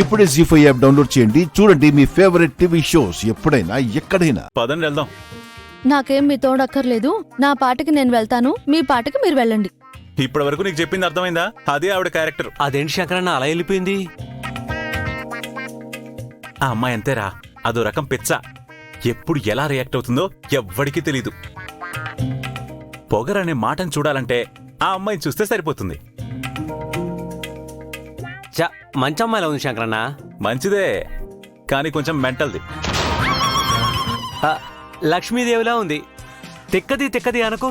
ఇప్పుడే జీ5 app download చేయండి. చూడండి మీ ఫేవరెట్ టీవీ షోస్ ఎప్పుడైనా ఎక్కడైనా. పదండి వెళ్దాం. నాకేం మీ తోడక్కర్లేదు. నా పాటకి నేను వెళ్తాను, మీ పాటకి మీరు వెళ్ళండి. ఇప్పటి వరకు నీకు చెప్పింది అర్థమైందా? అదే ఆవిడ క్యారెక్టర్. అదేంటి శంకరన్న అలా వెళ్ళిపోయింది? ఆ అమ్మాయి అంతేరా, అదో రకం పిచ్చ. ఎప్పుడు ఎలా రియాక్ట్ అవుతుందో ఎవ్వడికి తెలీదు. పొగరనే మాటను చూడాలంటే ఆ అమ్మాయిని చూస్తే సరిపోతుంది. మంచి అమ్మాయిలా ఉంది శంకరన్న. మంచిదే, కానీ కొంచెం మెంటల్ది. లక్ష్మీదేవిలా ఉంది. తిక్కది అనకు.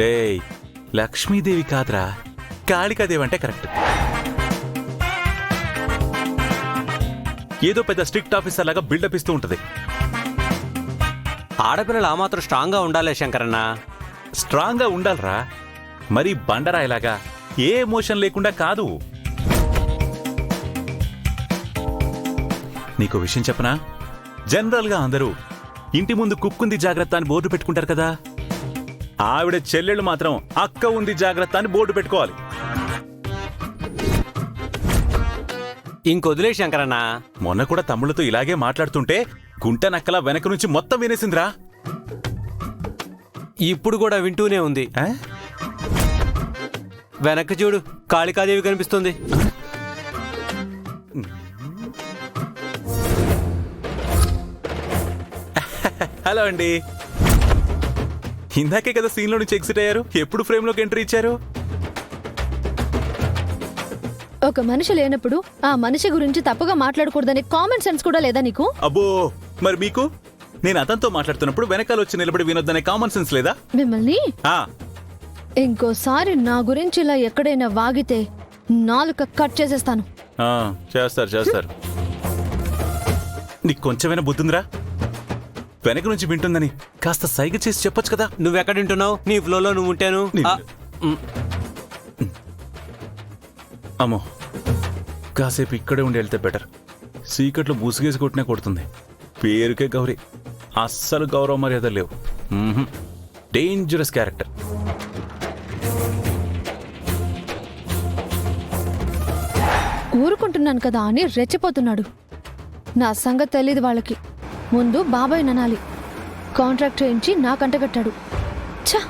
రేయ్, లక్ష్మీదేవి కాదురా, కాళికాదేవి అంటే కరెక్ట్. ఏదో పెద్ద స్ట్రిక్ట్ ఆఫీసర్ లాగా బిల్డప్ ఇస్తూ ఉంటది. ఆడపిల్లలు ఆ మాత్రం స్ట్రాంగ్ గా ఉండాలే శంకరన్న. స్ట్రాంగ్ గా ఉండాలరా, మరీ బండరాయిలాగా ఏ ఎమోషన్ లేకుండా కాదు. నీకు విషయం చెప్పనా? జనరల్ గా అందరూ ఇంటి ముందు కుక్కుంది జాగ్రత్త అని బోర్డు పెట్టుకుంటారు కదా. ఆవిడ చెల్లెళ్ళు మాత్రం అక్క ఉంది జాగ్రత్త అని బోర్డు పెట్టుకోవాలి. ఇంకొదిలే శంకరన్న. మొన్న కూడా తమ్ముళ్లతో ఇలాగే మాట్లాడుతుంటే గుంట నక్కల వెనక నుంచి మొత్తం వినేసిందిరా. ఇప్పుడు కూడా వింటూనే ఉంది. వెనక్కి చూడు, కాళికాదేవి కనిపిస్తుంది. హలో అండి. ఇందాకే కదా సీన్లో నుంచి ఎగ్జిట్ అయ్యారు, ఎప్పుడు ఫ్రేమ్లోకి ఎంట్రీ ఇచ్చారు? ఒక మనిషి లేనప్పుడు ఆ మనిషి గురించి తప్పుగా మాట్లాడకూడదని కామన్ సెన్స్ కూడా లేదా నీకు? అబ్బో, మరి మీకు? నేను అతనితో మాట్లాడుతున్నప్పుడు వెనకాల వచ్చి నిలబడి వినొద్దనే కామన్ సెన్స్ లేదా? మిమ్మల్ని ఇంకోసారి నా గురించి ఇలా ఎక్కడైనా వాగితే నాలుక కట్ చేసేస్తాను. చేస్తారు. నీకు కొంచెమైనా బుద్ధిందిరా? వెనక నుంచి వింటుందని కాస్త సైగ చేసి చెప్పొచ్చు కదా. నువ్వెక్కడ వింటున్నావు? నీ ఫ్లోలో నువ్వు ఉంటాను. అమ్మో, కాసేపు ఇక్కడే ఉండి వెళ్తే బెటర్. సీకట్లో బూసుగేసి కొట్టినే కొడుతుంది. పేరుకే గౌరీ, అస్సలు గౌరవ మర్యాద లేవు. Dangerous character. ఊరుకుంటున్నాను కదా అని రెచ్చిపోతున్నాడు. నా సంగతి తెలీదు వాళ్ళకి. ముందు బాబాయ్ ననాలి. కాంట్రాక్ట్ చేయించి నా కంటగట్టాడు. ఛ!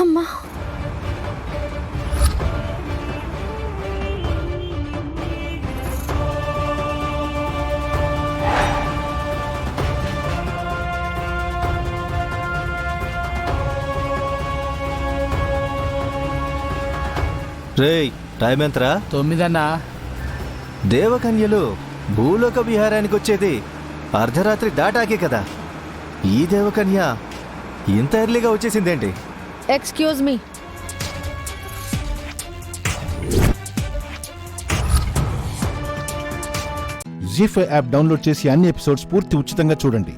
అమ్మా, రేయ్, టైం ఎంతరా? 9 అన్నా. దేవకన్యలు భూలోక విహారానికి వచ్చేది అర్ధరాత్రి దాటాకే కదా. ఈ దేవకన్య ఇంత ఎర్లీగా వచ్చేసిందేంటి? Excuse me. ZEE5 app download చేసి అన్ని ఎపిసోడ్స్ పూర్తి ఉచితంగా చూడండి.